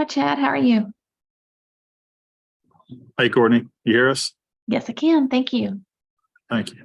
Hi, Chad. How are you? Hey, Courtney, you hear us? Yes, I can. Thank you. Thank you.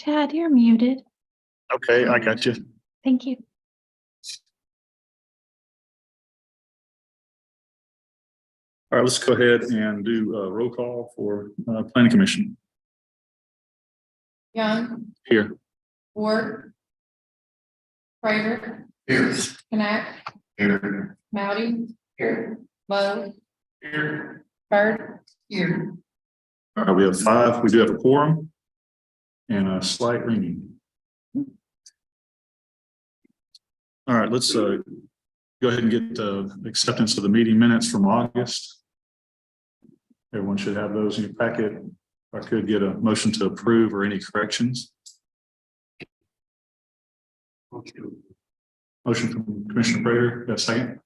Chad, you're muted. Okay, I got you. Thank you. All right, let's go ahead and do a roll call for planning commission. Young, Here. Ward, Prater, Here. Knapp, Here. Mowdy, Here. Lowe, Here. Bird, here. All right, we have 5. We do have a quorum and a slight ringing. All right, let's go ahead and get the acceptance of the meeting minutes from August. Everyone should have those in your packet. If I could get a motion to approve or any corrections. Motion from Commissioner Prater, got a second?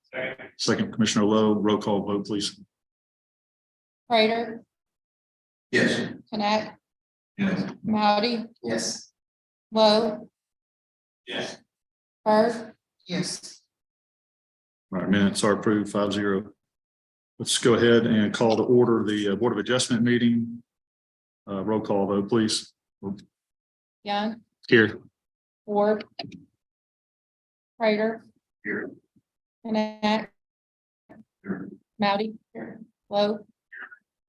Second, Commissioner Lowe, roll call vote, please. Prater, Yes. Knapp, Yes. Mowdy, Yes. Lowe, Yes. Bird, yes. All right, minutes are approved 5-0. Let's go ahead and call to order the Board of Adjustment meeting. Roll call vote, please. Young, Here. Ward, Prater, Here. Knapp, Here. Mowdy, Lowe,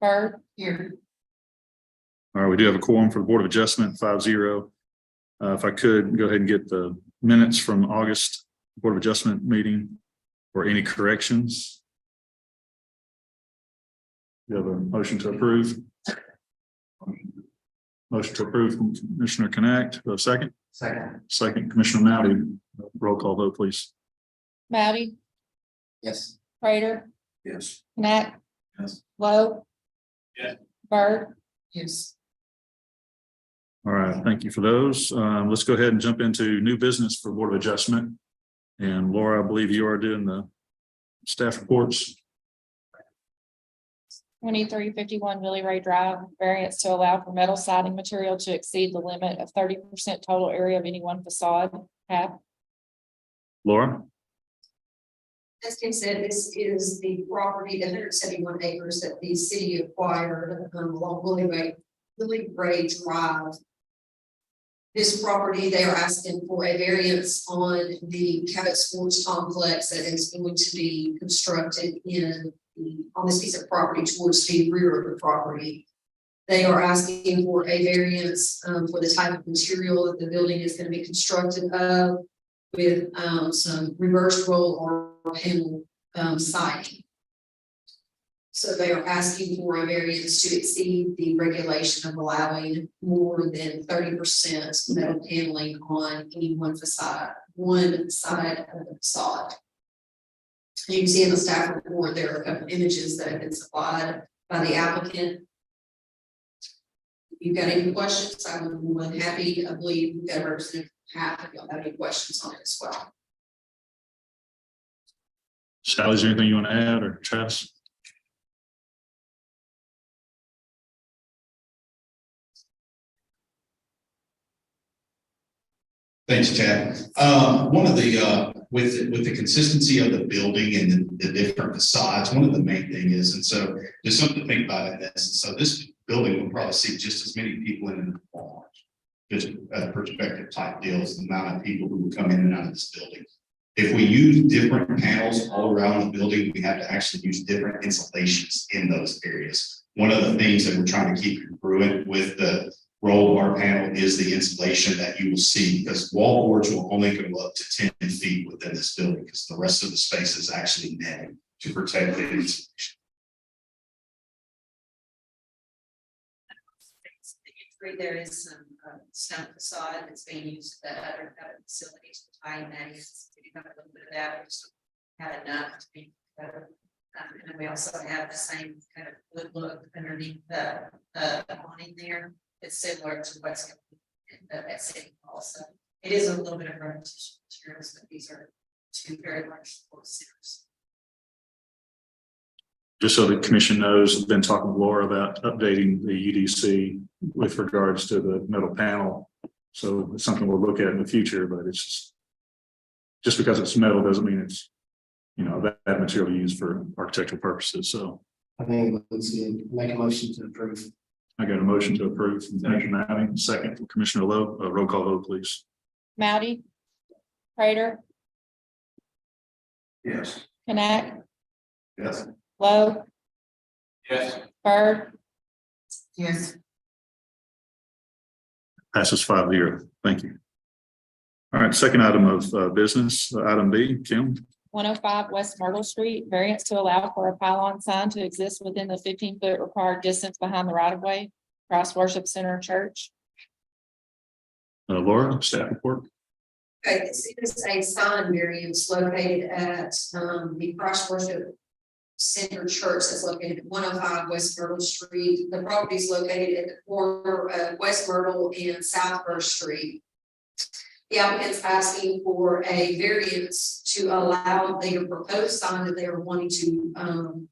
Bird, here. All right, we do have a quorum for the Board of Adjustment 5-0. If I could go ahead and get the minutes from August Board of Adjustment meeting or any corrections. You have a motion to approve. Motion to approve from Commissioner Knapp. Do a second? Second, Commissioner Mowdy. Roll call vote, please. Mowdy, Yes. Prater, Yes. Knapp, Yes. Lowe, Yes. Bird, yes. All right, thank you for those. Let's go ahead and jump into new business for Board of Adjustment. And Laura, I believe you are doing the staff reports. 2351 Billy Ray Drive, variance to allow for metal siding material to exceed the limit of 30% total area of any one facade. Half. Laura? As Tim said, this is the property, the 171 acres that the city acquired along Billy Ray Drive. This property, they are asking for a variance on the Cabot Sports Complex that is going to be constructed on this piece of property towards the rear of the property. They are asking for a variance for the type of material that the building is going to be constructed of, with some reverse roll or panel siding. So they are asking for a variance to exceed the regulation of allowing more than 30% metal paneling on any one side of the facade. You can see in the staff report, there are a couple images that have been supplied by the applicant. If you've got any questions, I'm more than happy. I believe we've got a representative if y'all have any questions on it as well. Sally, is there anything you want to add, or Travis? Thanks, Chad. One of the with the consistency of the building and the different facades, one of the main thing is, and so there's something to think about in this. And so this building will probably see just as many people in the fall, just a perspective type deals, the amount of people who will come in and out of this building. If we use different panels all around the building, we have to actually use different insulations in those areas. One of the things that we're trying to keep congruent with the roll bar panel is the insulation that you will see, because wall boards will only go up to 10 feet within this building, because the rest of the space is actually netted to protect the insulation. There is some stone facade that's being used at other facilities to tie in that is to become a little bit of that. We just had enough to be better. And then we also have the same kind of wood look underneath the awning there. It's similar to what's at City Hall. So it is a little bit of repetition materials, but these are two very large sports centers. Just so the commission knows, I've been talking to Laura about updating the UDC with regards to the metal panel. So it's something we'll look at in the future, but it's just because it's metal doesn't mean it's, you know, that material used for architectural purposes. So I think let's make a motion to approve. I got a motion to approve from Commissioner Matty, second from Commissioner Lowe. Roll call vote, please. Matty, Prater, Yes. Knapp, Yes. Lowe, Yes. Bird, Yes. Passes 5-0. Thank you. All right, second item of business, item B, Kim. 105 West Myrtle Street, variance to allow for a pylon sign to exist within the 15-foot required distance behind the right-of-way, Christ Worship Center Church. Laura, staff report. Okay, this is a sign variance located at the Christ Worship Center Church that's located at 105 West Myrtle Street. The property is located at the corner of West Myrtle and South First Street. The applicant's asking for a variance to allow their proposed sign that they are wanting to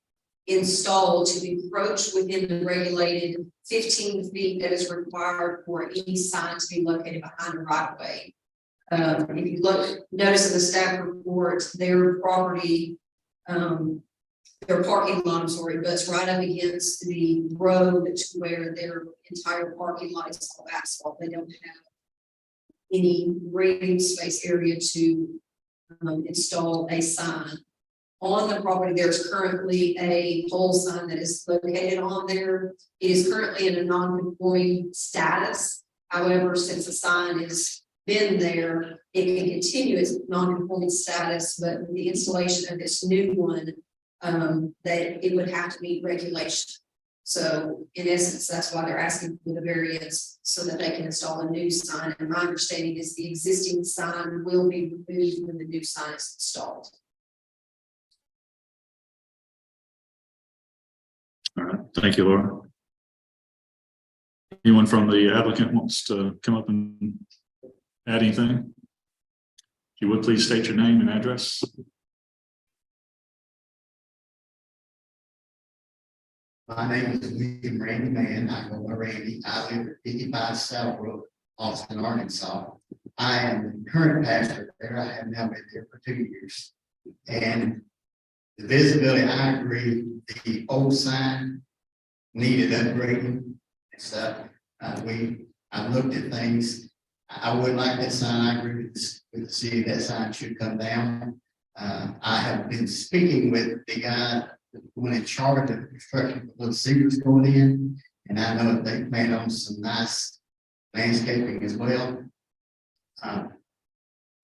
install to encroach within the regulated 15 feet that is required for any sign to be located behind the right of way. If you notice in the staff report, their property, their parking lot, butts right up against the road to where their entire parking lot is all asphalt. They don't have any green space area to install a sign. On the property, there's currently a pole sign that is located on there. It is currently in a non-conforming status. However, since the sign has been there, it can continue its non-conforming status, but with the installation of this new one, that it would have to meet regulation. So in essence, that's why they're asking for the variance so that they can install a new sign. And my understanding is the existing sign will be removed when the new sign is installed. All right, thank you, Laura. Anyone from the applicant wants to come up and add anything? If you would, please state your name and address. My name is William Randy Mann. I go by Randy. I live at 55 South Road, Austin, Arkansas. I am the current pastor there. I have now been there for 2 years. And the visibility, I agree, the old sign needed upgrading and stuff. I looked at things. I would like that sign. I agree with the city that sign should come down. I have been speaking with the guy when in charge of construction, the little cedars going in, and I know that they plan on some nice landscaping as well.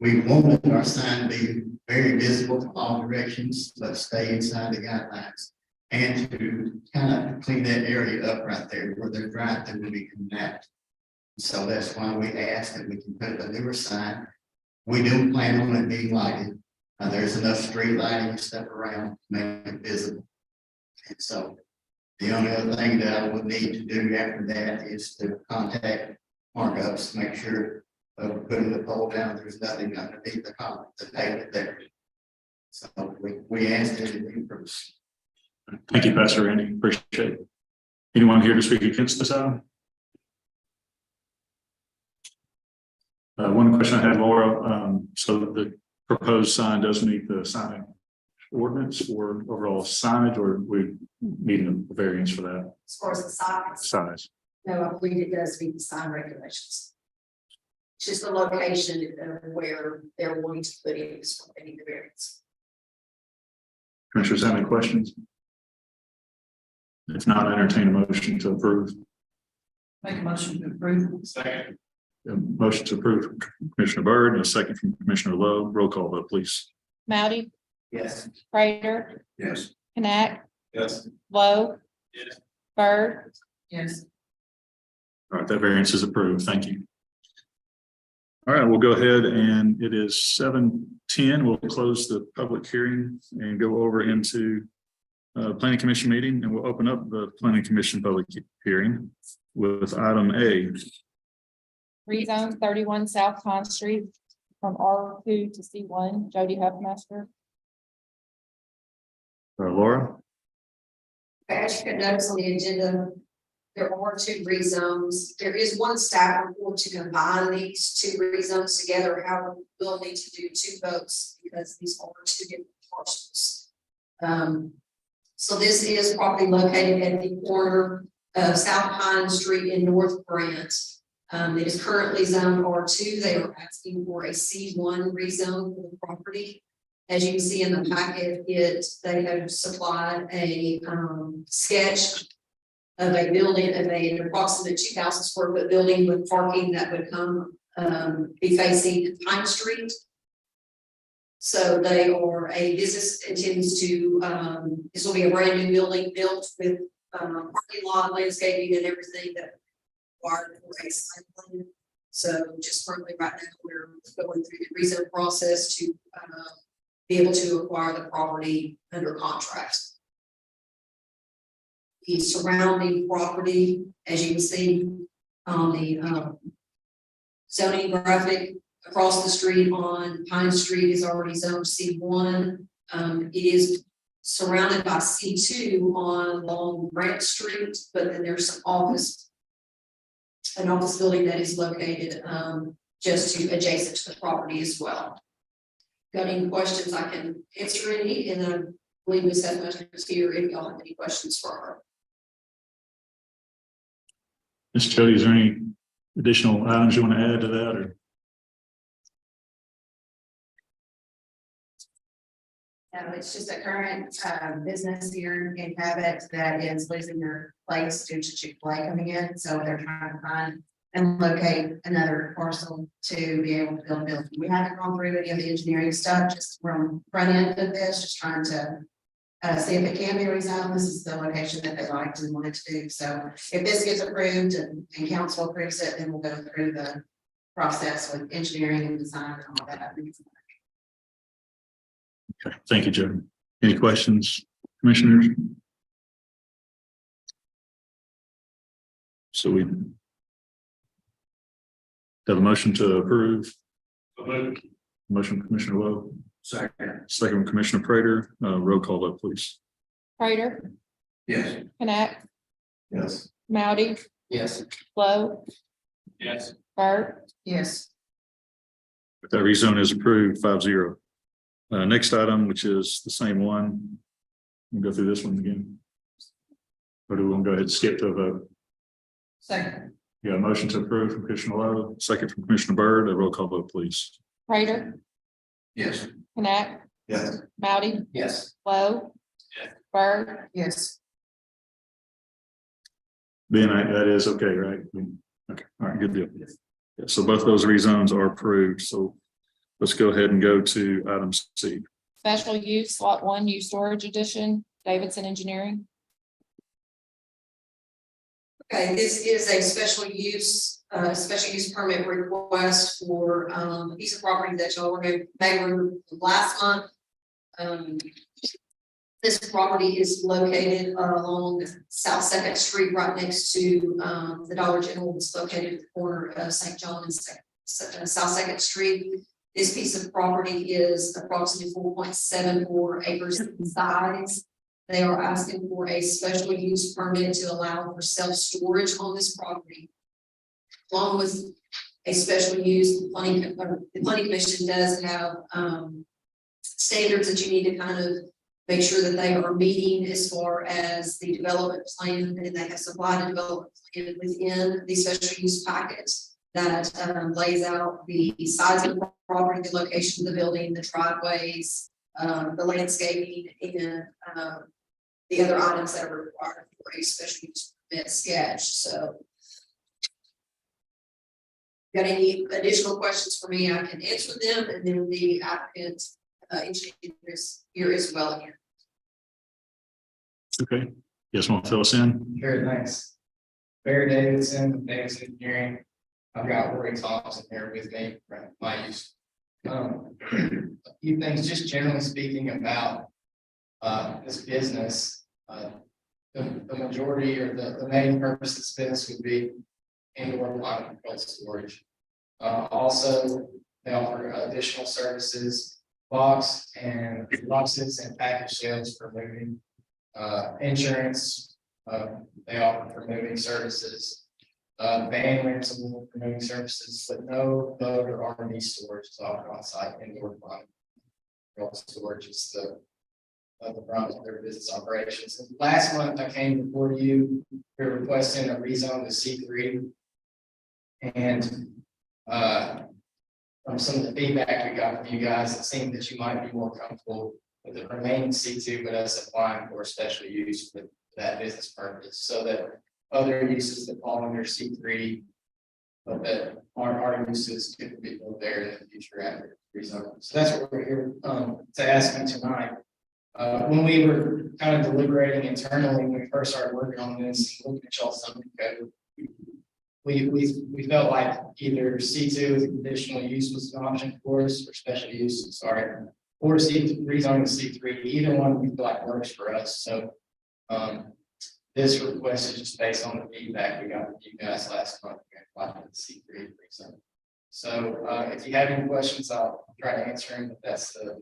We wanted our sign to be very visible from all directions, but stay inside the guidelines, and to kind of clean that area up right there where they're dry, they will be coming out. So that's why we asked that we can put a newer sign. We do plan on it being lighted. There's enough street lighting and stuff around to make it visible. And so the only other thing that I would need to do after that is to contact markups to make sure of putting the pole down, there's nothing underneath the pavement there. So we asked everything from. Thank you, Pastor Randy. Appreciate it. Anyone here to speak against this item? One question I had, Laura. So the proposed sign does meet the sign ordinance or overall signage, or we need a variance for that As far as the size? no, I believe it does meet the sign regulations. It's just the location of where they're wanting to put it is what they need the variance. Commissioners have any questions? If not, entertain a motion to approve. Make a motion to approve. Second. A motion to approve from Commissioner Byrd and a second from Commissioner Lowe. Roll call vote, please. Matty, Yes. Prater, Yes. Knapp, Yes. Lowe, Yes. Bird, Yes. All right, that variance is approved. Thank you. All right, we'll go ahead and it is 7:10. We'll close the public hearing and go over into planning commission meeting, and we'll open up the planning commission public hearing with item A. rezone 31 South Pine Street from R2 to C1, Jody Huffmaster. Laura? As you can notice on the agenda, there are 2 rezones. There is one staff report to combine these 2 rezones together. However, we'll need to do 2 votes because these are 2 different parcels. So this is property located at the corner of South Pine Street in North Grant. It is currently zoned R2. They are asking for a C1 rezone for the property. As you can see in the packet, they have supplied a sketch of a building of an approximate 2,000 square foot building with parking that would be facing Pine Street. So they are a business intends to, this will be a brand new building built with parking lot, landscaping and everything that required for a site plan. So just currently right now, we're going through the rezone process to be able to acquire the property under contract. The surrounding property, as you can see on the zoning graphic across the street on Pine Street is already zoned C1. It is surrounded by C2 on Long Grant Street, but then there's an office building that is located just adjacent to the property as well. Got any questions? I can answer any, and I believe Ms. Hedman is here if y'all have any questions for her. Ms. Jody, is there any additional items you want to add to that, or? No, it's just a current business here in Cabot that is losing their place due to Chick-fil-A coming in, so they're trying to find and locate another parcel to be able to build a building. We haven't gone through any of the engineering stuff, just from front end of this, just trying to see if it can be rezoned. This is the location that they liked and wanted to do. So if this gets approved and council approves it, then we'll go through the process with engineering and design and all that. Okay, thank you, Jody. Any questions, commissioners? So we have a motion to approve. Motion, Commissioner Lowe. Second, Commissioner Prater. Roll call vote, please. Prater, Yes. Knapp, Yes. Mowdy, Yes. Lowe, Yes. Burt, Yes. That rezone is approved 5-0. Next item, which is the same one. We'll go through this one again. Or do we want to go ahead and skip to a vote? Second. You got a motion to approve from Commissioner Lowe, second from Commissioner Byrd. A roll call vote, please. Prater, Yes. Knapp, Yes. Mowdy, Yes. Lowe, Burt, Yes. Ben, that is okay, right? Okay, all right, good deal. Yeah, so both those rezones are approved. So let's go ahead and go to item C. special use lot 1, used storage addition, Davidson Engineering. Okay, this is a special use permit request for a piece of property that y'all were going to make last month. This property is located along South 2nd Street, right next to the Dollar General. It's located at the corner of St. John and South 2nd Street. This piece of property is approximately 4.74 acres in size. They are asking for a special use permit to allow for self-storage on this property. Along with a special use, the planning commission does have standards that you need to kind of make sure that they are meeting as far as the development plan, and they have supplied a development plan within the special use packets that lays out the size of the property, the location of the building, the driveways, the landscaping, and the other items that are required for a special use permit sketch. So, got any additional questions for me? I can answer them, and then the applicant engineer is here as well again. Okay, yes, want to fill us in? Sure, thanks. Barry Davidson, Davidson Engineering. I've got Rory Thompson here with me, right, my use. A few things, just generally speaking about this business. The majority or the main purpose of this business would be indoor climate controlled storage. Also, they offer additional services, boxes and package sales for moving. Insurance, they offer for moving services, van rental for moving services, but no boat or RV storage is offered on site. Indoor climate controlled storage is of the Bronx, their business operations. And last month, I came before you, we're requesting a rezone to C3. And from some of the feedback we got from you guys, it seemed that you might be more comfortable with the remaining C2, but us applying for a special use for that business purpose, so that other uses that fall under C3, but that our uses could be built there in the future after rezone. So that's what we're here to ask you tonight. When we were kind of deliberating internally, when we first started working on this, looking at y'all's zoning code, we felt like either C2 as a conditional use was an option for us, or special use, sorry, or rezoning to C3. Either one we feel like works for us. So this request is just based on the feedback we got from you guys last month. We applied for the C3 rezone. So if you have any questions, I'll try to answer them, but that's the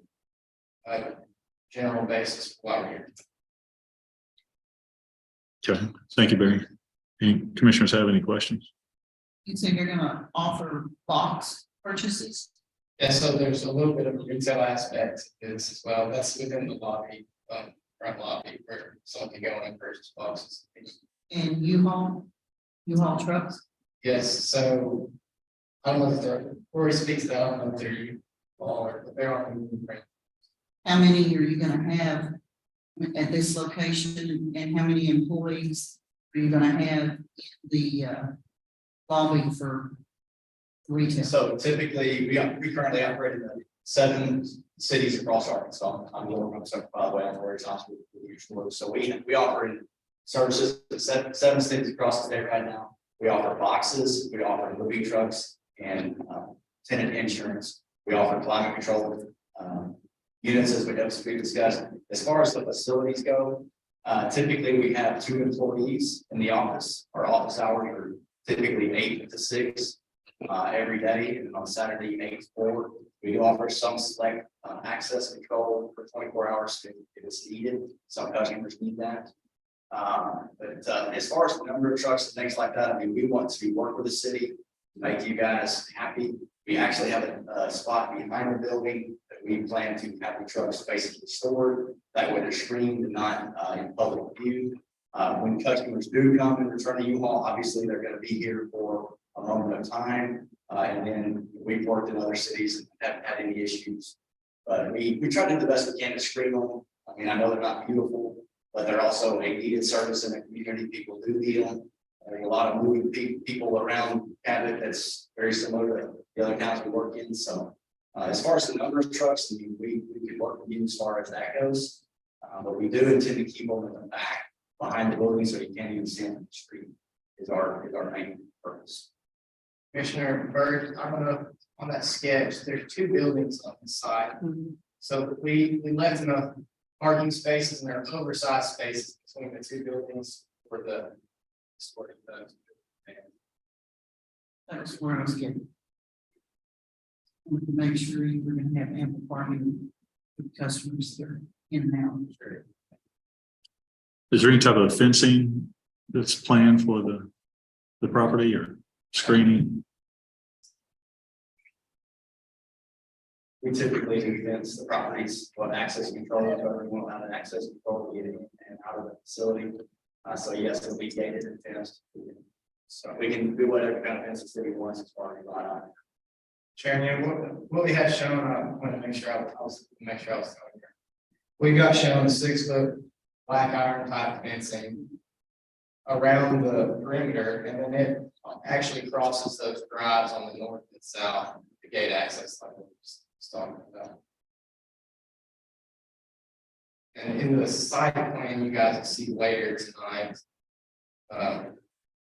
general basis for why we're here. Okay, thank you, Barry. Any commissioners have any questions? You said you're gonna offer box purchases? Yeah, so there's a little bit of a retail aspect to this as well. That's within the lobby, front lobby, where someone can go in and purchase boxes. And U-Haul trucks? Yes, so I don't know if they're, Corey speaks to that, I don't know if they're you all or if they're on. How many are you gonna have at this location, and how many employees are you gonna have in the lobby for retail? So typically, we currently operate in 7 cities across Arkansas. I'm the only one, so by the way, I'm very responsible for the usual. So we offer in services in 7 cities across the state right now. We offer boxes, we offer moving trucks and tenant insurance. We offer climate control units, as we discussed. As far as the facilities go, typically we have 2 employees in the office. Our office hours are typically 8 to 6 every day, and on Saturday 8 to 4. We do offer some select access control for 24 hours if it's needed. Some customers need that. But as far as the number of trucks and things like that, I mean, we want to work with the city to make you guys happy. We actually have a spot behind the building that we plan to have the trucks basically stored. That way they're screened and not in public view. When customers do come and return to U-Haul, obviously they're going to be here for a moment of time. And then we've worked in other cities and haven't had any issues. But we try to do the best we can to screen them. I mean, I know they're not beautiful, but they're also a needed service in the community. People do need them. There's a lot of moving people around Cabot that's very similar to the other towns we work in. So as far as the number of trucks, I mean, we could work with you as far as that goes. But we do intend to keep them in the back behind the building so you can't even see them on the street is our main purpose. Commissioner Bird, I don't know, on that sketch, there's 2 buildings on the side. So we left enough parking spaces, and there are oversized spaces between the 2 buildings for the storage. That's where I was getting. We can make sure we're gonna have ample parking for customers that are in and out. Is there any type of fencing that's planned for the property or screening? We typically do fence the properties, what access control, whether we want to have an access control to get in and out of the facility. So yes, it'll be gated and fenced. So we can do whatever kind of fence the city wants as far as that. Chairman, what we have shown, I want to make sure I was telling you. We got shown a 6-foot black iron type fencing around the perimeter, and then it actually crosses those drives on the north and south, the gate access like we were just talking about. And in the site plan you guys will see later tonight,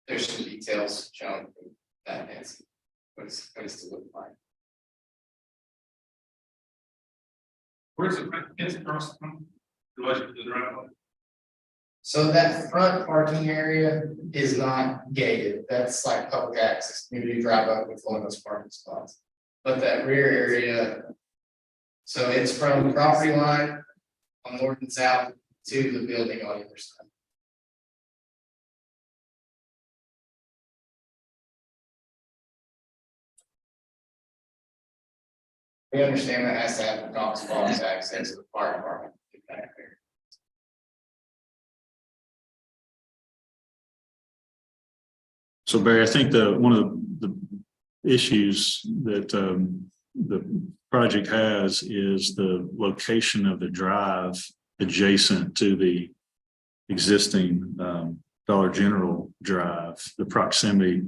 there's some details shown from that fencing. What it's to look like. Where's the fence across from? So that front parking area is not gated. That's like public access. You drive up with one of those parking spots. But that rear area, so it's from the property line on north and south to the building on either side. We understand that has to have the box access to the fire department back there. So Barry, I think one of the issues that the project has is the location of the drive adjacent to the existing Dollar General drive, the proximity,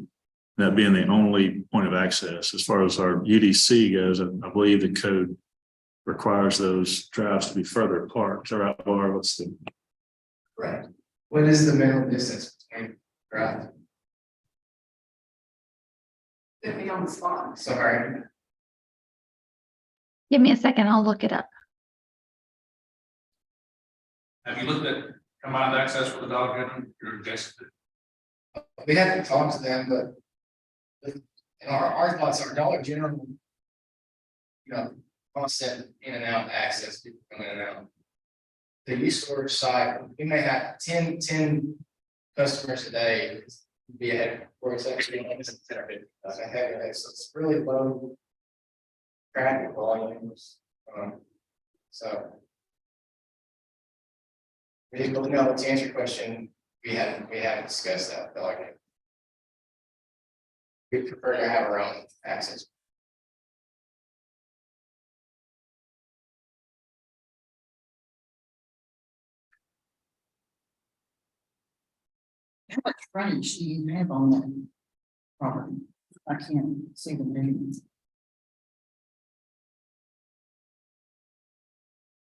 that being the only point of access. As far as our UDC goes, I believe the code requires those drives to be further apart. Is that right, Laura? What's the Right. What is the minimum distance between drive? Put me on the spot. Sorry, Give me a second, I'll look it up. Have you looked at combined access for the Dollar General, or just? we haven't talked to them, but. And our thoughts are Dollar General. You know, constant in and out access, people coming in and out. The used storage site, we may have 10 customers a day. Be ahead, for example, that's a heavy day, so it's really low. Traffic volumes, so. No, to answer your question, we haven't discussed that, but like. We prefer to have our own access. How much frontage do you have on that property? I can't see the measurements.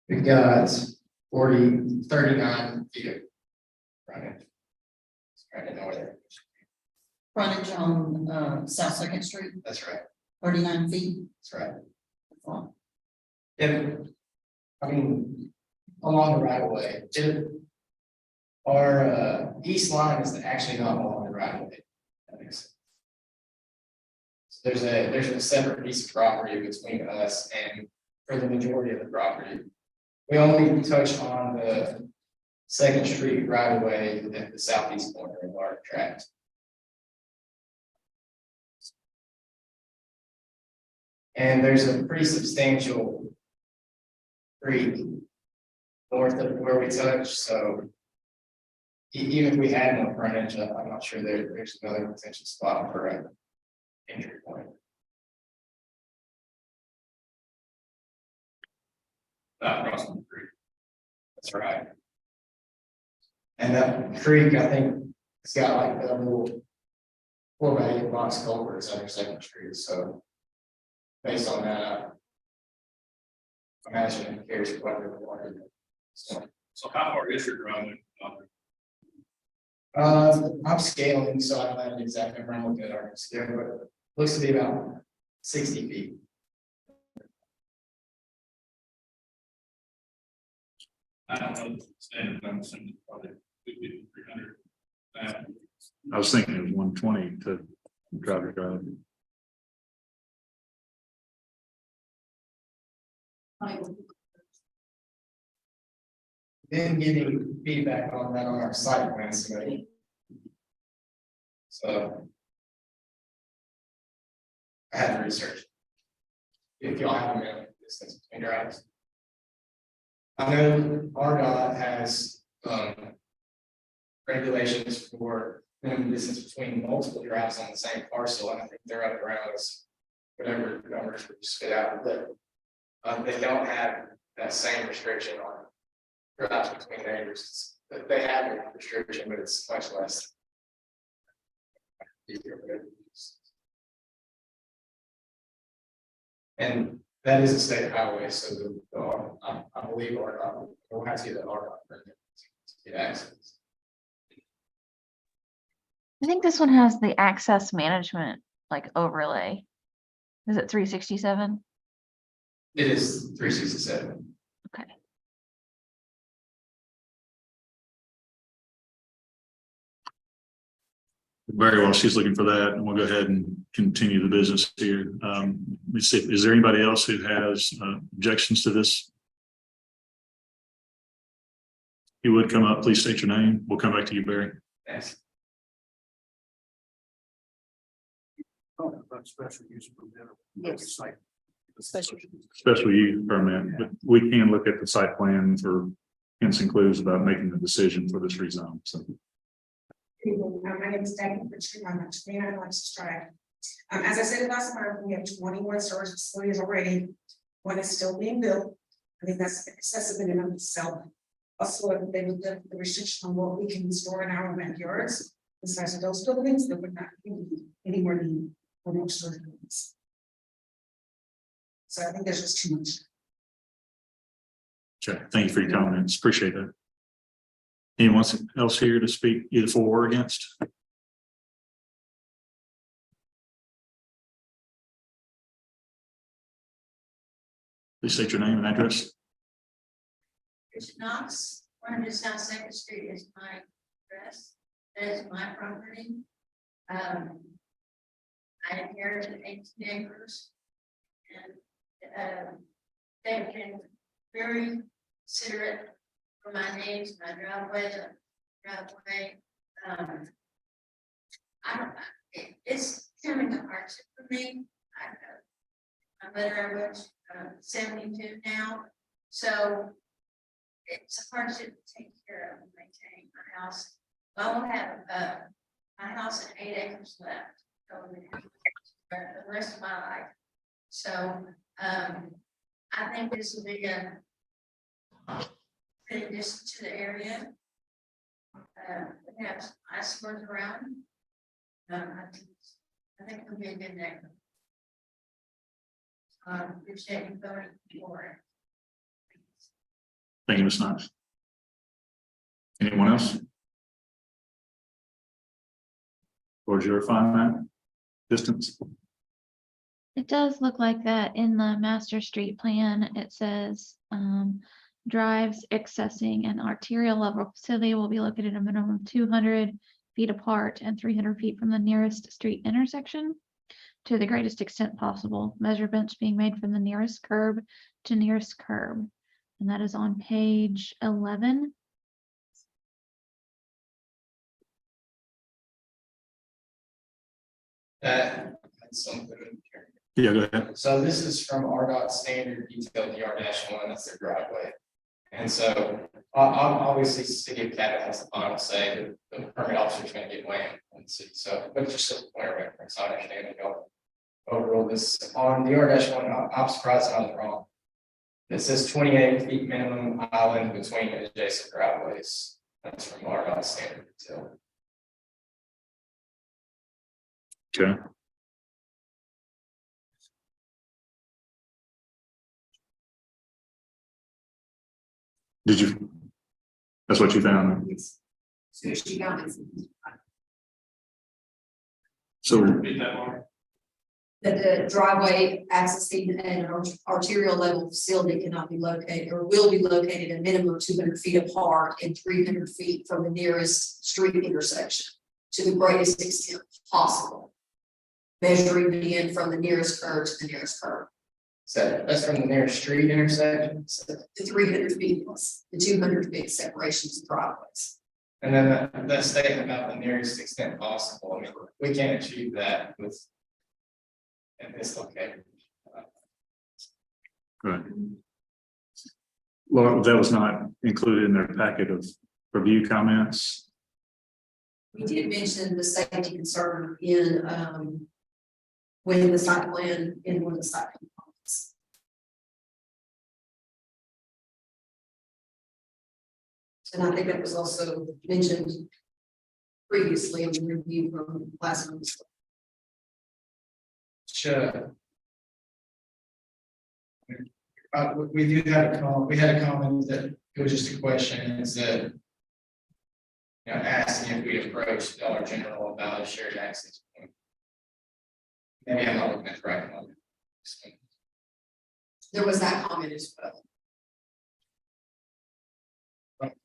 We've got 39 feet of frontage. Trying to know where they're. Frontage on South Second Street, That's right, 39 feet. that's right. Oh, If, I mean, along the right of way, our east line is actually not along the right of way. That makes sense. So there's a separate piece of property between us and for the majority of the property. We only touch on the Second Street right of way at the southeast corner of our tract. And there's a pretty substantial creek north of where we touch, so even if we had no frontage, I'm not sure there's another potential spot for an entry point. Not crossing the creek. That's right. And that creek, I think, it's got like a little 4x8 box culverts under Second Street, so. Based on that, I imagine it carries quite a bit of water. So, How far is your driveway? I'm scaling, so I don't have an exact number. I'm looking at our scale, but it looks to be about 60 feet. I don't know the standard, I'm assuming it's probably 300. I was thinking it was 120 to drive your drive. Then getting feedback on that on our site plan submitting. So. I had to research. If y'all have a minute, distance between drives. I know RDOT has regulations for minimum distance between multiple drives on the same parcel, and I think they're up around us, whatever numbers we spit out, but they don't have that same restriction on drives between neighbors. They have a restriction, but it's much less. And that is a state highway, so I believe we'll have to get an RDOT permit to get access. I think this one has the access management like overlay. Is it 367? It is 367. Okay. Very well. She's looking for that, and we'll go ahead and continue the business here. Let me see. Is there anybody else who has objections to this? If you would come up, please state your name. We'll come back to you, Barry. Yes. Special use permit. Yes. Site. Special use permit, but we can look at the site plan for hints and clues about making the decision for this rezone. So My name is Becky Richard. I'm a 29 Lexus Drive. As I said last month, we have 21 storage facilities already. One is still being built. I think that's excessive in and of itself. Also, if they would lift the restriction on what we can store in our backyards, the size of those buildings, there would not be any more need for more storage buildings. So I think there's just too much. Okay, thank you for your comments. Appreciate that. Anyone else here to speak either for or against? Please state your name and address. Richard Knox, 100 South Second Street is my address. That is my property. I inherited 18 acres. And they've been very considerate for my needs, my driveway. I don't, it's becoming a hardship for me. My mother was 72 now, so it's a hardship to take care of and maintain my house. I will have my house and 8 acres left for the rest of my life. So I think this will be a good addition to the area. We have nice work around. I think it'll be a good neighborhood. Appreciate you voting for it. Thank you, Ms. Knox. Anyone else? Or your that distance? It does look like that in the master street plan. It says drives accessing an arterial level facility will be located a minimum of 200 feet apart and 300 feet from the nearest street intersection to the greatest extent possible. Measurements being made from the nearest curb to nearest curb. And that is on page 11. That's something. Yeah, go ahead. So this is from RDOT standard detailed DR-1, that's their driveway. And so obviously city of Cabot has the final say, the permit officer is going to get whammed in the city. So, but just a point of reference, I understand that y'all overrule this on DR-1. I'm surprised I'm wrong. It says 28 feet minimum island between adjacent driveways. That's from RDOT standard detail. Okay. Did you? That's what you found. So she got it. So Repeat that more. That the driveway accessing an arterial level facility cannot be located or will be located a minimum of 200 feet apart and 300 feet from the nearest street intersection to the greatest extent possible. Measuring the end from the nearest curb to the nearest curb. So that's from the nearest street intersection. The 300 feet plus the 200 feet separations of driveways. And then that statement about the nearest extent possible, I mean, we can't achieve that with at this location. right. Well, that was not included in their packet of review comments. We did mention the safety concern in when the site plan in one of the site components. And I think that was also mentioned previously in the review from last month. Sure. We do have a comment. We had a comment that it was just a question. Is that asking if we approach Dollar General about a shared access point. Maybe I'm not looking at the right one. There was that comment as well.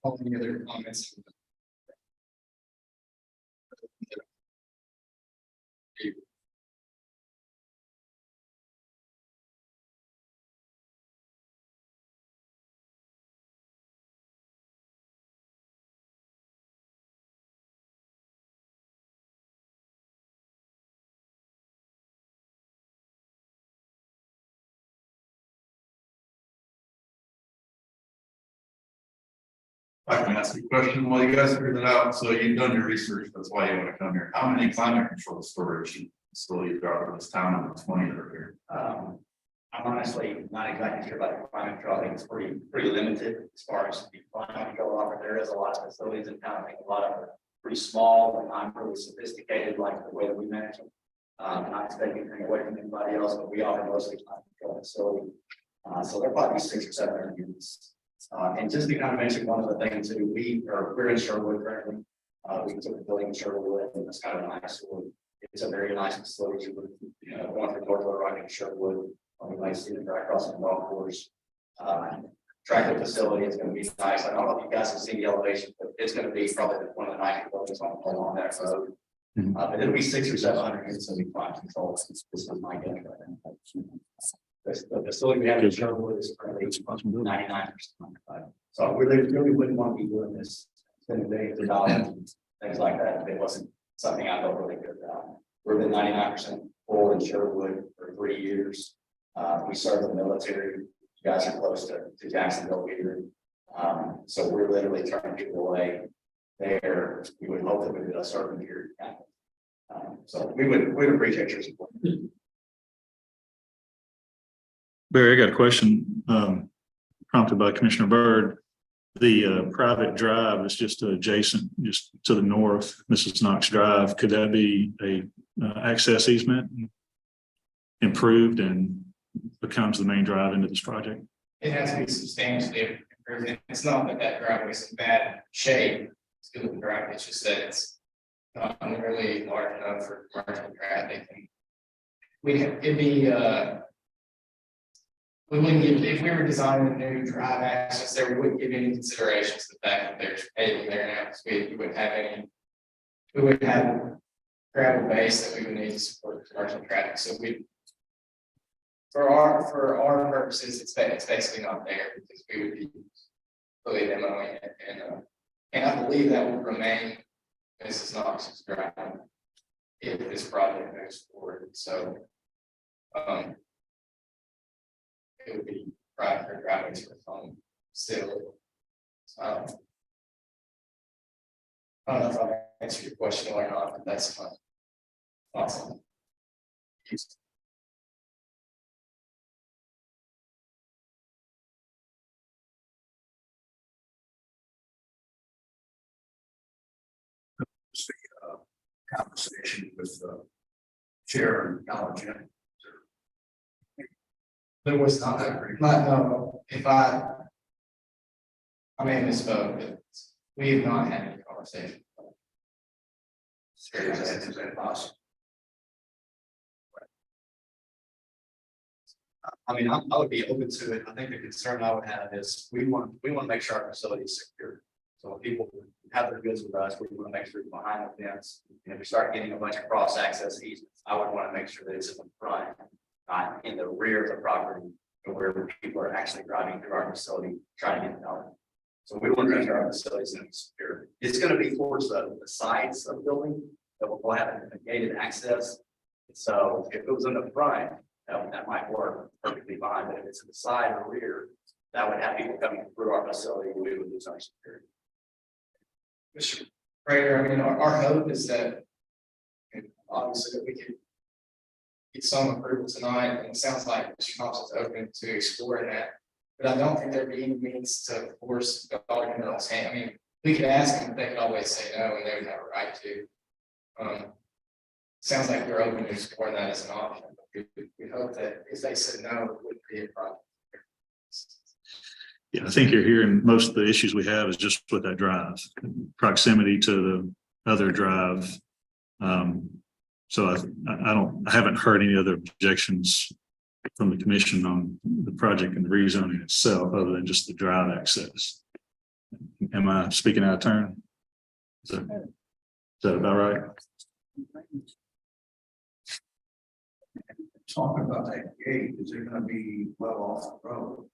All the other comments. I can ask you a question while you guys figure that out. So you've done your research, that's why you want to come here. How many climate control storage facilities are in this town of the 20 that are here? I'm honestly not exactly sure about the climate control. I think it's pretty limited as far as the climate control offer. There is a lot of facilities in town. I think a lot of them are pretty small and not really sophisticated like the way that we manage them. Not expecting anything away from anybody else, but we offer mostly climate control facility. So there are probably 600 or 700 units. And just to kind of mention one other thing too, we're in Sherwood currently. We took the building in Sherwood, and it's kind of nice. It's a very nice facility. You know, going from North right in Sherwood, we might see it right across the golf course. Tractor facility is going to be nice. I don't know if you guys have seen the elevation, but it's going to be probably one of the nicest buildings along that road. But it'll be 600 or 700 units of climate control. This is my guess right now. The facility we have in Sherwood is currently 99%. So we really wouldn't want to be doing this, spending millions of dollars and things like that if it wasn't something I felt really good about. We've been 99% full in Sherwood for 3 years. We serve the military. You guys are close to Jacksonville here. So we're literally turning people away there. We would hope that we would serve them here. So we'd appreciate your support. Barry, I got a question, prompted by Commissioner Byrd. The private drive is just adjacent, just to the north, Mrs. Knox Drive. Could that be a access easement improved and becomes the main drive into this project? It has to be substantially improved. It's not that driveway is in bad shape. It's good looking driveway. It's just that it's not nearly large enough for commercial traffic. It'd be we wouldn't give, if we were designing a new drive access there, we wouldn't give any consideration to the fact that there's paving there now, because we wouldn't have any. We wouldn't have gravel base that we would need to support commercial traffic. So for our purposes, it's basically not there because we would be fully demoing it, and I believe that will remain Mrs. Knox's drive if this project moves forward. So it would be private driveways for phone still. I don't know if I answered your question or not, but that's fine. Awesome. Conversation with Chair and College. There was not no, if I may have misspoke, but we have not had any conversation. Is that possible? I mean, I would be open to it. I think the concern I would have is we want to make sure our facility is secure. So when people have their goods with us, we want to make sure it's behind the fence. And if we start getting a bunch of cross access easements, I would want to make sure that it's in the front, not in the rear of the property, where people are actually driving through our facility trying to get it out. So we want to make sure our facility is secure. It's going to be towards the sides of the building that will have a gated access. So if it was in the front, that might work perfectly fine. But if it's in the side or rear, that would have people coming through our facility. We would lose our security. Mr. Prater, I mean, our hope is that obviously that we can get some approval tonight, and it sounds like Mr. Thompson's open to exploring that. But I don't think there'd be any means to force Dollar General's hand. I mean, we could ask them, they could always say no, and they would have a right to. Sounds like we're open to exploring that as an option. But we hope that if they said no, it wouldn't be a problem. Yeah, I think you're hearing most of the issues we have is just with that drive, proximity to the other drive. So I haven't heard any other objections from the commission on the project and the rezoning itself, other than just the drive access. Am I speaking out of turn? Is that about right? Talking about that gate, is it going to be well off the road?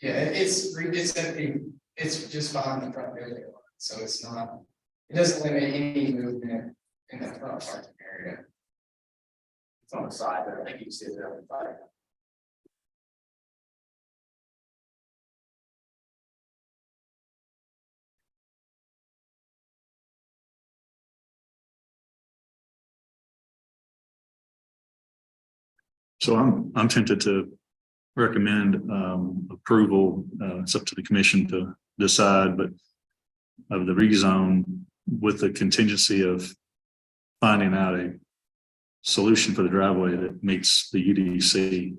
Yeah, it's just behind the front building, so it's not. It doesn't limit any movement in the front parking area. It's on the side there. I think you can see it there on the side. So I'm tempted to recommend approval. It's up to the commission to decide, but of the rezone with the contingency of finding out a solution for the driveway that meets the UDC.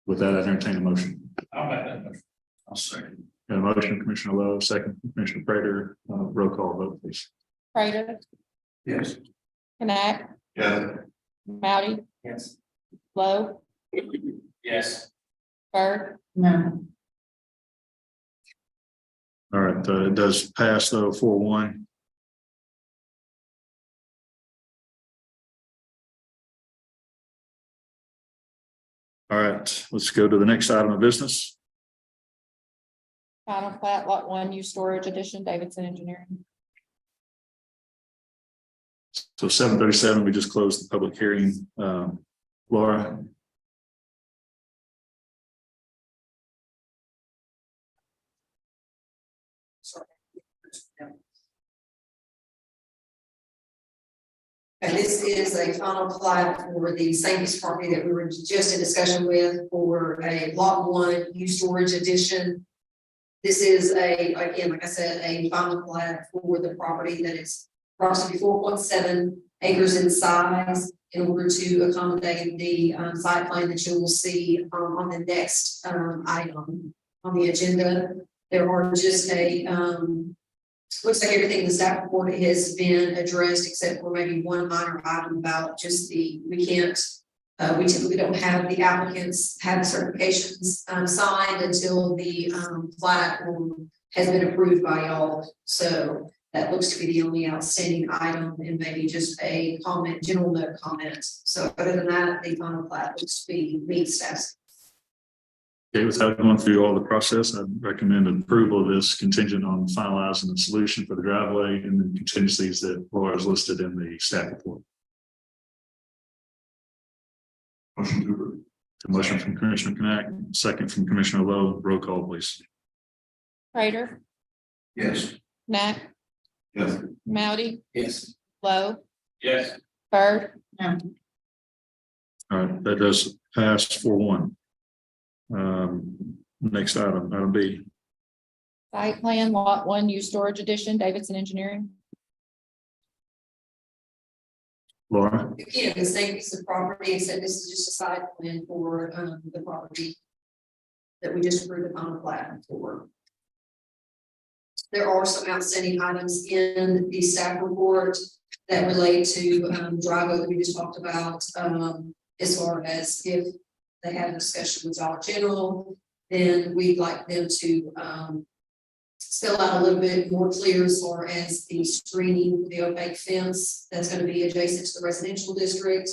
With that, I entertain a motion. I'll make that motion. I'll second. Got a motion, Commissioner Lowe, second, Commissioner Prater, roll call vote, please. Prater, Yes. Knapp, Yeah. Mounty, Yes. Lowe, Yes. Bird, No. All right, it does pass though 4-1. All right, let's go to the next item of business. final plat, lot 1, U storage addition, Davidson Engineering. So 7:37, we just closed the public hearing. Laura? And this is a final plat for the same piece of property that we were just in discussion with for a lot 1 U storage addition. This is again, like I said, a final plat for the property that is approximately 4.7 acres in size in order to accommodate the site plan that you will see on the next item on the agenda. There are just looks like everything in the staff report has been addressed except for maybe one minor item about just we typically don't have the applicants have the certifications signed until the plat has been approved by y'all. So that looks to be the only outstanding item and maybe just a comment, general note comment. So other than that, the final plat looks to be meet staff. Okay, without going through all the process, I'd recommend approval of this contingent on finalizing the solution for the driveway and the contingencies that Laura has listed in the staff report. Motion to approve. A motion from Commissioner Knapp, second from Commissioner Lowe, roll call please. Prater, Yes. Knapp, Yes. Mounty, Yes. Lowe, Yes. Bird, All right, that does pass 4-1. Next item, item B. site plan, lot 1, U storage addition, Davidson Engineering. Laura? Again, the same piece of property, except this is just a site plan for the property that we just approved the final plat for. There are some outstanding items in the staff report that relate to driveway that we just talked about. As far as if they have a discussion with Dollar General, then we'd like them to spell out a little bit more clear as far as the screening, the opaque fence that's going to be adjacent to the residential district.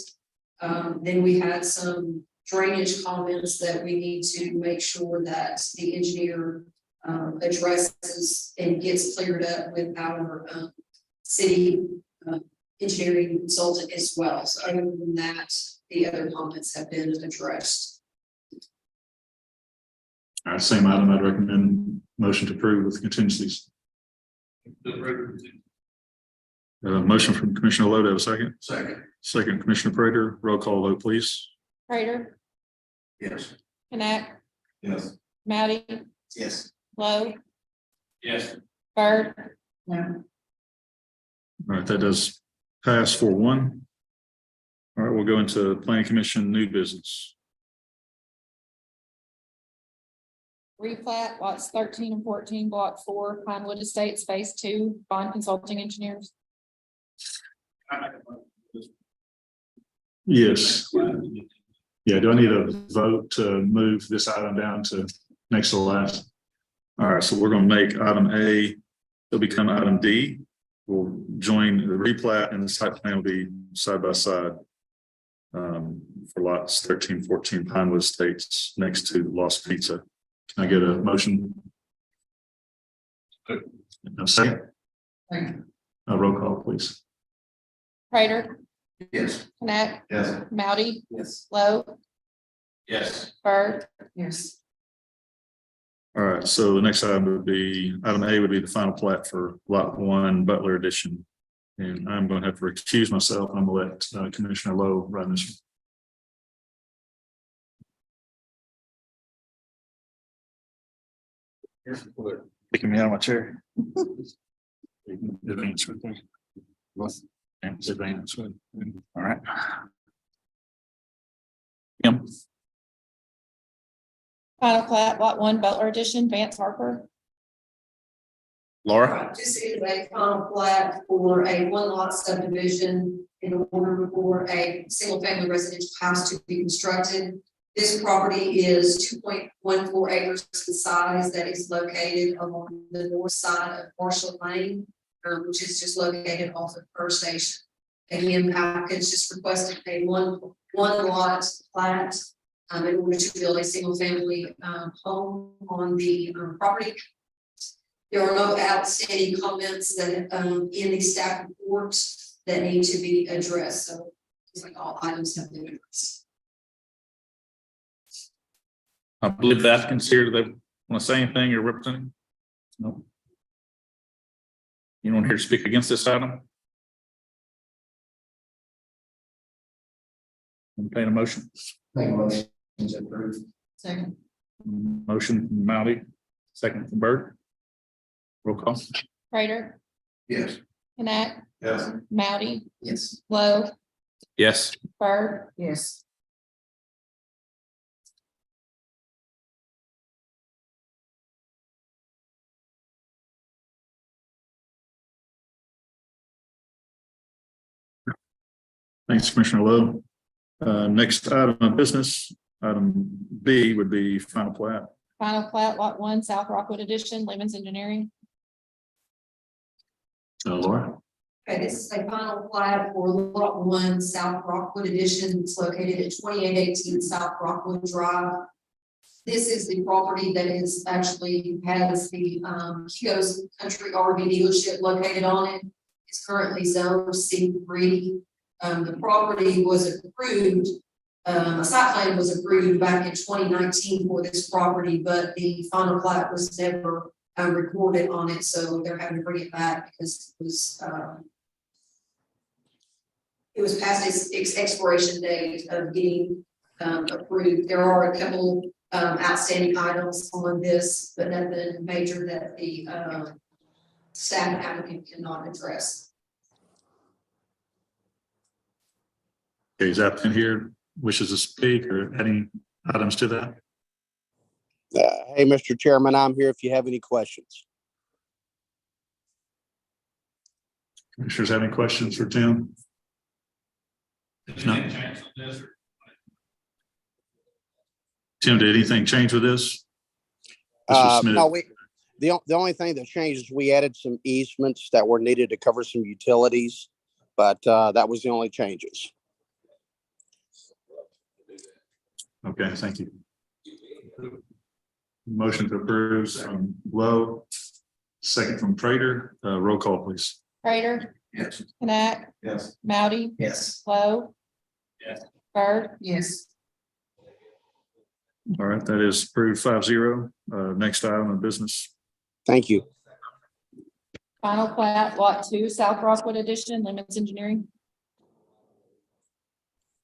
Then we had some drainage comments that we need to make sure that the engineer addresses and gets cleared up with our city engineering consultant as well. So other than that, the other comments have been addressed. All right, same item, I'd recommend motion to approve with contingencies. Motion from Commissioner Lowe, to have a second. Second. Second, Commissioner Prater, roll call vote, please. Prater, Yes. Knapp, Yes. Mounty, Yes. Lowe, Yes. Bird, No. All right, that does pass 4-1. All right, we'll go into Planning Commission new business. replat, lots 13 and 14, block 4, Pinewood Estates, phase 2, Bond Consulting Engineers. Yes. Yeah, do I need a vote to move this item down to next to last? All right, so we're going to make item A, it'll become item D. We'll join the replat and the site plan will be side by side for lots 13, 14 Pinewood Estates next to Lost Pizza. Can I get a motion? A second? A roll call, please. Prater, Yes. Knapp, Yes. Mounty, Yes. Lowe, Yes. Bird, Yes. All right, so the next item would be, item A would be the final plat for lot 1 Butler Edition. And I'm going to have to recuse myself. I'm going to let Commissioner Lowe run this. Picking me out of my chair. Advance right there. And advance. All right. Kim. Final plat, lot 1, Butler Edition, Vance Harper. Laura. This is a final plat for a one lot subdivision in order for a single family residential house to be constructed. This property is 2.14 acres in size that is located along the north side of Marshall Lane, which is just located off of First Station. Again, applicants just requested a one lot plat in order to build a single family home on the property. There are no outstanding comments that in the staff report that need to be addressed. So it's like all items have been addressed. I believe the applicants here, they want to say anything or representing? No. You want here to speak against this item? Entertain a motion. Make a motion to approve. Second. Motion from Mouty, second from Bird. Roll call. Prater, Yes. Knapp, Yes. Mouty, Yes. Lowe, Yes. Bird, Yes. Thanks, Commissioner Lowe. Next item of business, item B would be final plat. final plat, lot 1, South Rockwood Edition, Lemons Engineering. Laura. Okay, this is a final plat for lot 1 South Rockwood Edition. It's located at 2818 South Rockwood Drive. This is the property that is actually has the Chico's Country RV dealership located on it. It's currently zoned C3. The property was approved. A site plan was approved back in 2019 for this property, but the final plat was never recorded on it, so they're having to bring it back because it was past its expiration date of getting approved. There are a couple outstanding items on this, but nothing major that the staff applicant cannot address. Okay, is applicant here wishes to speak or any items to that? Hey, Mr. Chairman, I'm here if you have any questions. Commissioners have any questions for Tim? If not, Tim, did anything change with this? This was submitted- No, the only thing that changed is we added some easements that were needed to cover some utilities, but that was the only changes. Okay, thank you. Motion to approve from Lowe, second from Prater. Roll call, please. Prater, Yes. Knapp, Yes. Mouty, Yes. Lowe. Yes. Bird, Yes. All right, that is approved 5-0. Next item of business. Thank you. final plat, lot 2, South Rockwood Edition, Lemons Engineering.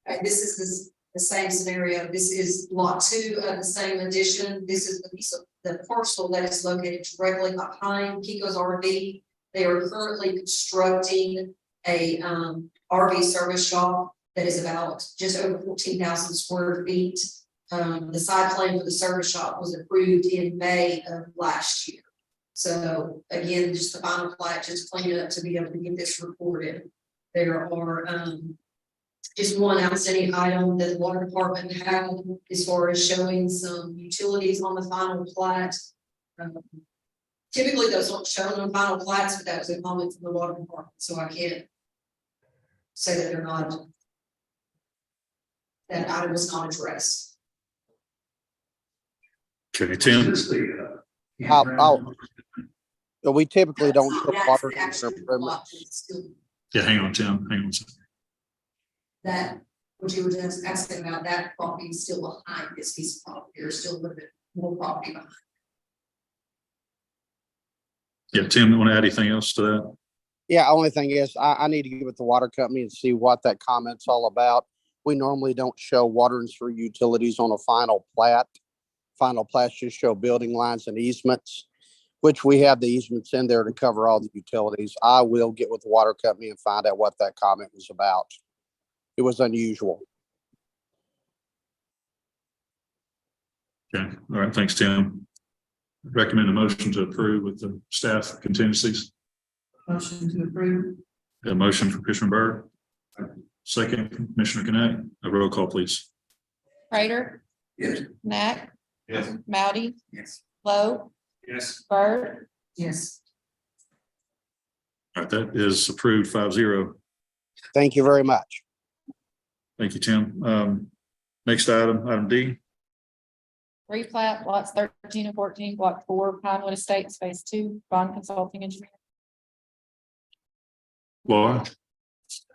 Okay, this is the same scenario. This is lot 2 of the same addition. This is the piece of the parcel that is located directly behind Kiko's RV. They are currently constructing a RV service shop that is about just over 14,000 square feet. The site plan for the service shop was approved in May of last year. So again, just the final plat, just clean it up to be able to get this recorded. There are just one outstanding item that the water department had as far as showing some utilities on the final plat. Typically those aren't shown on final plats, but that was a comment from the water department, so I can't say that they're not. That item was not addressed. Okay, Tim. We typically don't show That's water actually improvements. blocked, it's still Yeah, hang on, Tim. Hang on a second. that, what you were just asking about, that property is still behind this piece of property. There's still a little bit more property behind. Yeah, Tim, you want to add anything else to that? Yeah, only thing is I need to get with the water company and see what that comment's all about. We normally don't show water and sewer utilities on a final plat. Final plats just show building lines and easements, which we have the easements in there to cover all the utilities. I will get with the water company and find out what that comment was about. It was unusual. Okay, all right, thanks, Tim. Recommend a motion to approve with the staff contingencies. Motion to approve. A motion from Commissioner Byrd. Second, from Commissioner Connect. A roll call, please. Prater. Yes. Knapp, Yes. Mowdy, Yes. Lowe, Yes. Bird, Yes. All right, that is approved 5-0. Thank you very much. Thank you, Tim. Next item D. replat lots 13 and 14, block 4, Pinewood Estates, phase 2, bond consulting engineer. Laura,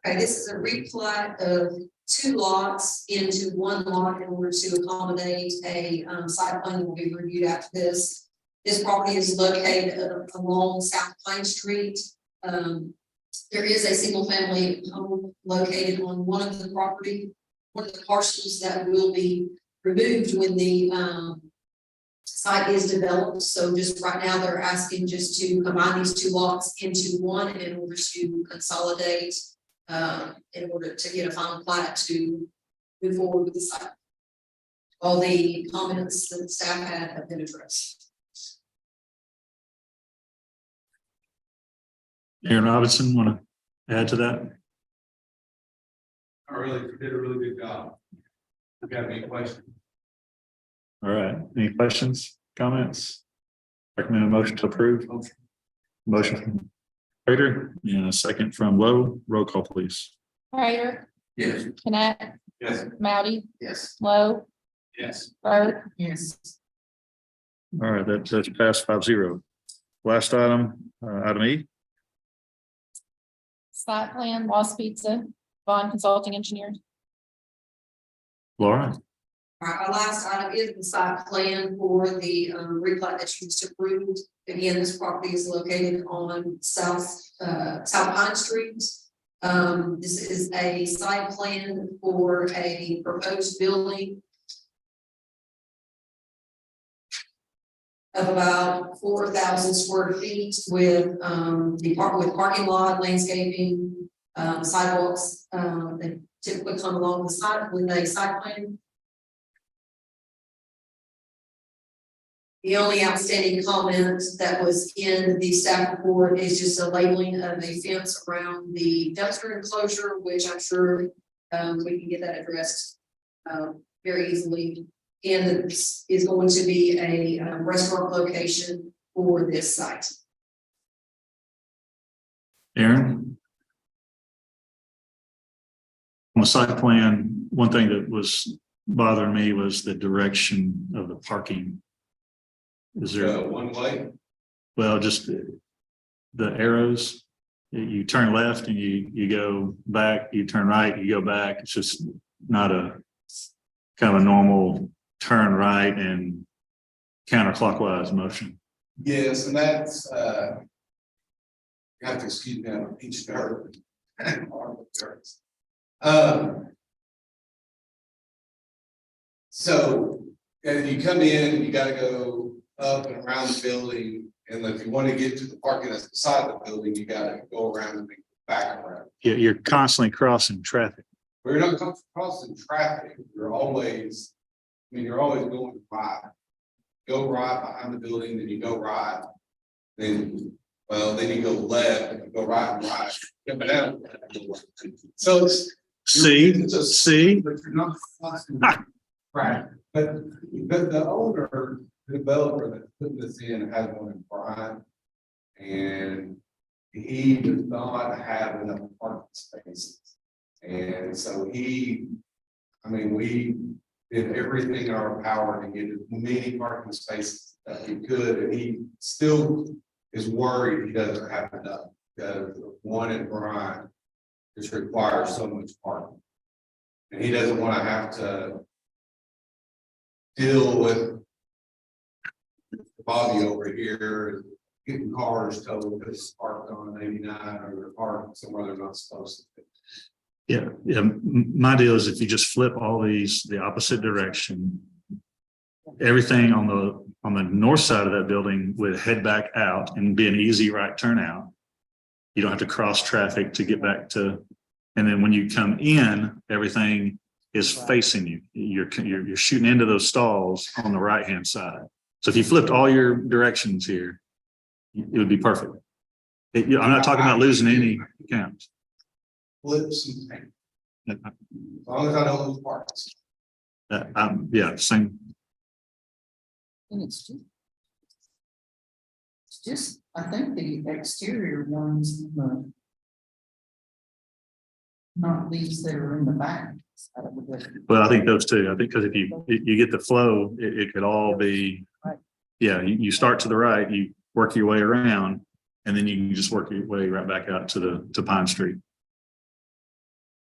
Okay, this is a replat of 2 lots into 1 lot in order to accommodate a site plan that will be reviewed after this. This property is located along South Pine Street. There is a single family home located on one of the parcels that will be removed when the site is developed. So just right now, they're asking just to combine these 2 lots into one in order to consolidate, in order to get a final plat to move forward with the site. All the comments that staff had have been addressed. Aaron Robinson, want to add to that? I really did a really good job. You got any questions? All right, any questions, comments? Recommend a motion to approve. Motion from Prater and a second from Lowe. Roll call, please. Prater, Yes. Knapp, Yes. Mowdy, Yes. Lowe, Yes. Bird, Yes. All right, that's passed 5-0. Last item, item E. site plan, Lost Pizza, bond consulting engineer. Laura, All right, our last item is the site plan for the replat that you just approved. Again, this property is located on South Pine Street. This is a site plan for a proposed building of about 4,000 square feet with with parking lot, landscaping, sidewalks. They typically come along the side with a site plan. The only outstanding comment that was in the staff report is just a labeling of a fence around the dumpster enclosure, which I'm sure we can get that addressed very easily. And this is going to be a restaurant location for this site. Aaron. On the site plan, one thing that was bothering me was the direction of the parking. Is there, One way? well, just the arrows, you turn left and you go back, you turn right, you go back. It's just not a kind of a normal turn right and counterclockwise motion. Yes, and that's, you have to excuse me, I'm a peach nerd. So, if you come in, you gotta go up and around the building, and if you want to get to the parking that's beside the building, you gotta go around and back around. You're constantly crossing traffic. We're not crossing traffic, you're always going right. Go right behind the building, then you go right. Then you go left, and you go right and right. Coming down. So it's. See, But you're not crossing. Right, but the owner, the developer that put this in has one in Bryan. And he does not have enough parking spaces. And so we did everything in our power to get as many parking spaces that we could, and he still is worried he doesn't have enough. Because the one in Bryan just requires so much parking. And he doesn't want to have to deal with Bobby over here, getting cars towed because it's parked on 89 or they're parked somewhere they're not supposed to be. Yeah. My deal is if you just flip all these the opposite direction, everything on the north side of that building would head back out and be an easy right turn out. You don't have to cross traffic to get back to, and then when you come in, everything is facing you. You're shooting into those stalls on the right hand side. So if you flipped all your directions here, it would be perfect. I'm not talking about losing any counts. Flip some things. As long as I don't lose parts. Yeah, same. And it's just, I think the exterior ones, not these that are in the back. side of the building. Well, I think those two. I think because if you get the flow, it could all be. Yeah, you start to the right, you work your way around, and then you can just work your way right back out to Pine Street.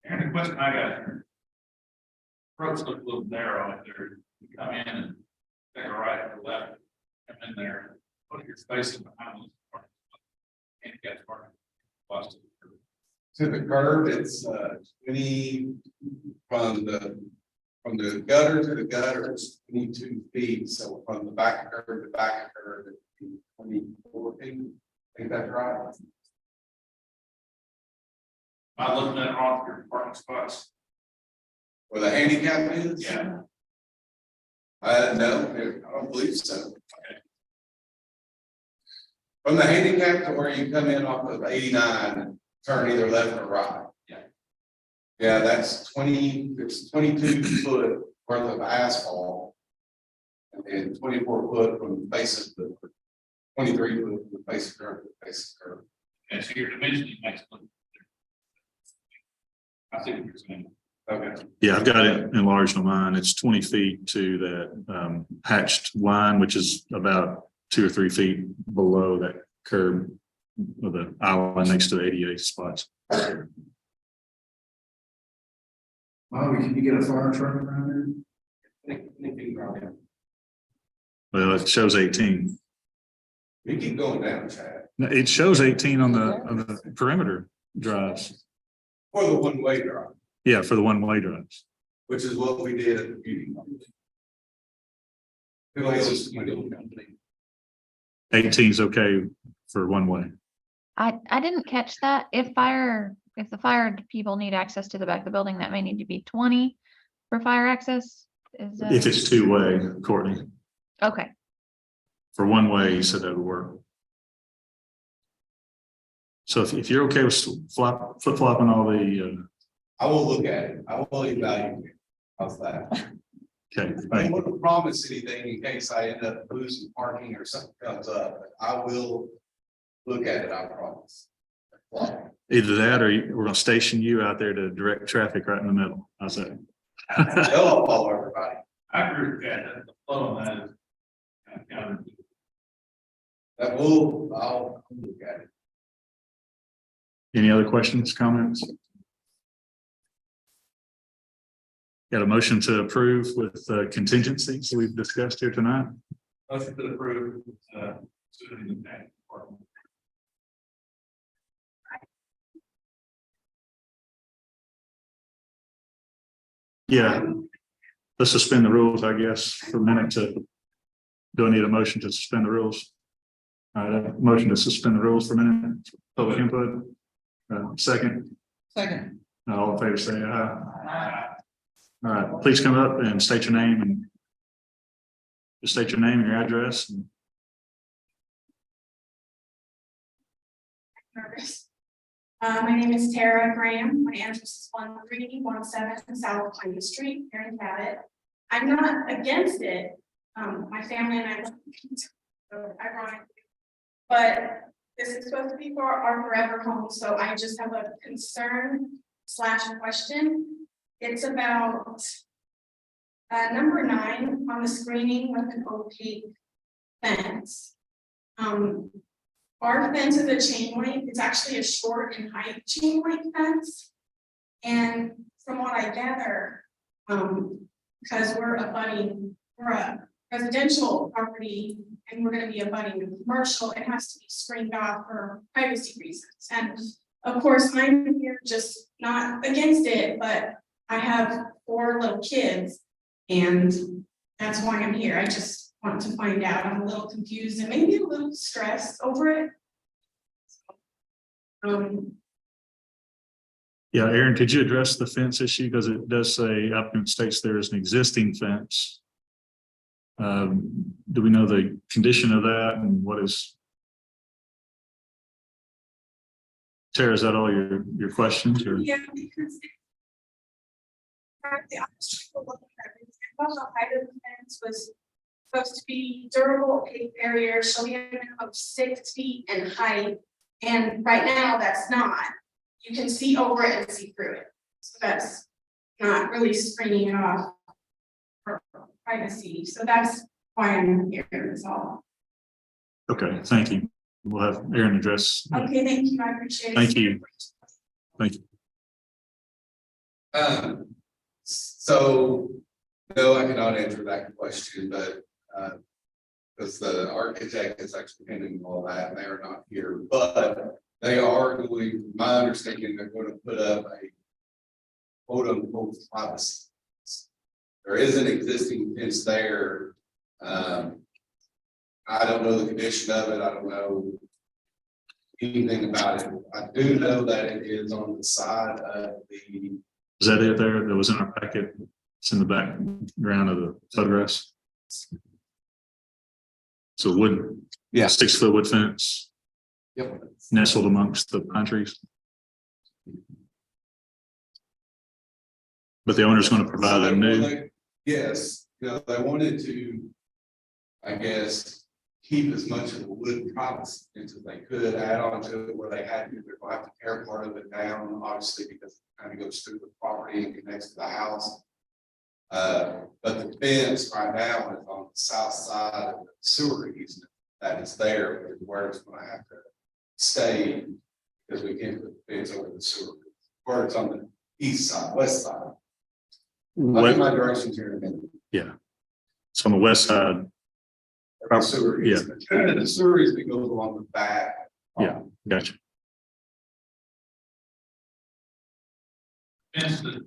And the question I got here. Roads look a little narrow if they're, you come in and take a right or left, come in there, put your spacing behind those cars. Can't get parking. To the curb, it's 20 from the gutter to the gutter, it's 22 feet. So from the back curb to back curb, it's 24 feet. I think that's right. Am I looking at off your parking spots? Where the handicap is? Yeah. No, I don't believe so. Okay. From the handicap to where you come in off of 89 and turn either left or right. Yeah. Yeah, that's 22 foot worth of asphalt. And 24 foot from the base of the 23 foot from the base of curb to the base of curb. And so your dimensioning makes it look. I see what you're saying. Okay. Yeah, I've got it enlarged on mine. It's 20 feet to that hatched line, which is about 2 or 3 feet below that curb of the island next to the 88 spots. Can you get a fire truck around there? Well, it shows 18. We keep going down, Chad. No, it shows 18 on the perimeter drives. For the one-way drive, Yeah, for the one-way drives. which is what we did at the beauty company. Who else is my company? 18 is okay for one way. I didn't catch that. If the fire people need access to the back of the building, that may need to be 20 for fire access. Is that? If it's two-way, Courtney, Okay, for one way, you said that would work. So if you're okay with flip-flopping all the, I will look at it. I will evaluate it. How's that? okay, I don't want to promise anything in case I end up losing parking or something comes up. I will look at it, I promise. either that or we're gonna station you out there to direct traffic right in the middle. How's that? They'll follow everybody. I agree with that. The flow on that is kind of counter. I'll look at it. Any other questions, comments? Got a motion to approve with contingencies we've discussed here tonight? Motion to approve, suiting the bank department. Yeah. Let's suspend the rules, I guess, for a minute do I need a motion to suspend the rules? All right, a motion to suspend the rules for a minute, public input. Second, Second. all in favor, say aye. All right, please come up and state your name and just state your name and your address. My name is Tara Graham. My address is 1317 South Pine Street here in Cabot. I'm not against it. My family and I, so ironic, but this is supposed to be for our forever home. So I just have a concern / question. It's about number 9 on the screening with an opaque fence. Our fence is a chain link. It's actually a short in height chain link fence. And from what I gather, because we're a residential property and we're gonna be abutting the commercial, it has to be screened off for privacy reasons. And of course, I'm here just not against it, but I have 4 little kids. And that's why I'm here. I just want to find out. I'm a little confused and maybe a little stressed over it. Yeah, Aaron, could you address the fence issue? Because it does say applicant states there is an existing fence. Do we know the condition of that and what is? Tara, is that all your questions or? Yeah, because the height of the fence was supposed to be durable, barrier, shall be a minimum of 6 feet in height. And right now, that's not. You can see over it and see through it. So that's not really screening it off for privacy. So that's why I'm here, is all. Okay, thank you. We'll have Aaron address. Okay, thank you. I appreciate it. Thank you. Thank you. So, no, I cannot answer that question, but, because the architect is actually handling all that, and they are not here, but they are going, my understanding, they're going to put up a quote unquote privacy. There is an existing fence there. I don't know the condition of it. I don't know anything about it. I do know that it is on the side of the. Is that it there? That was in our packet. It's in the background of the photographs. So wood, Yeah. 6-foot wood fence. Yep. Nestled amongst the pine trees. But the owner's going to provide a new. Yes, you know, they wanted to, I guess, keep as much of the wood privacy as they could, add on to it where they had to, they're gonna have to tear part of it down, obviously, because it kind of goes through the property and connects to the house. But the fence right now is on the south side of the sewer easement that is there, where it's gonna have to stay, because we can't put the fence over the sewer, or it's on the east side, west side. I'll get my directions here in a minute. Yeah. It's on the west side. The sewer Yeah. easement. The sewer easement goes along the back. Yeah, gotcha. Fence that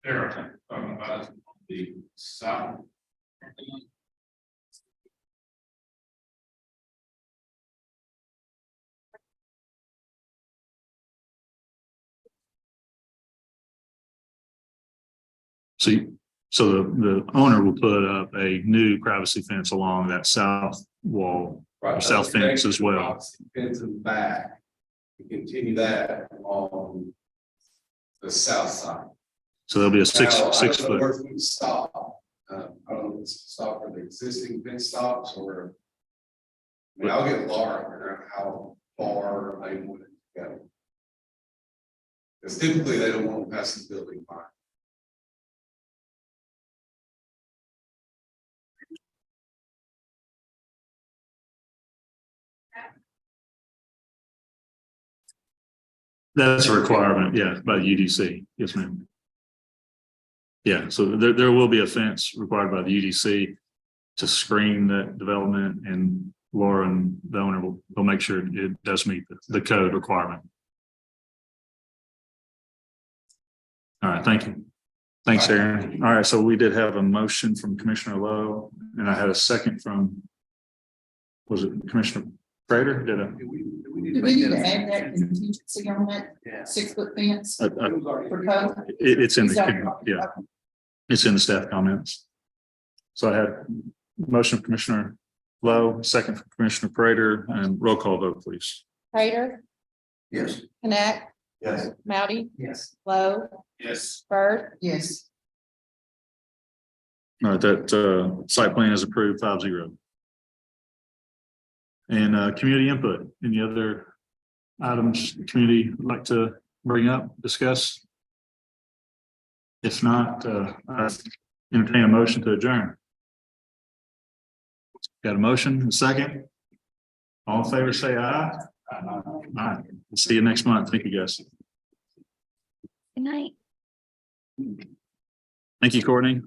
they're talking about is on the south. So the owner will put up a new privacy fence along that south wall, or south fence as well. Fence in the back. We continue that along the south side. So there'll be a Now, six I don't know foot. where it's going to stop. I don't know if it's stop where the existing fence stops or. I mean, I'll get Laura around how far they want it to go. Because typically they don't want to pass the building line. That's a requirement, yeah, by the UDC. Yes, ma'am. Yeah, so there will be a fence required by the UDC to screen that development, and Laura and the owner will make sure it does meet the code requirement. All right, thank you. Thanks, Aaron. All right, so we did have a motion from Commissioner Lowe, and I had a second from, was it Commissioner Prater? Do we need to add that contingency on that 6-foot fence for code? It's in Is that- the, yeah, it's in the staff comments. So I had motion from Commissioner Lowe, second from Commissioner Prater, and roll call vote, please. Prater, Yes. Knapp, Yes. Mouty, Yes. Lowe, Yes. Bird, Yes. All right, that site plan is approved 5-0. And community input, any other items the community would like to bring up, discuss? If not, I entertain a motion to adjourn. Got a motion, a second? All in favor, say aye. All right, we'll see you next month. Thank you, guys. Good night. Thank you, Courtney.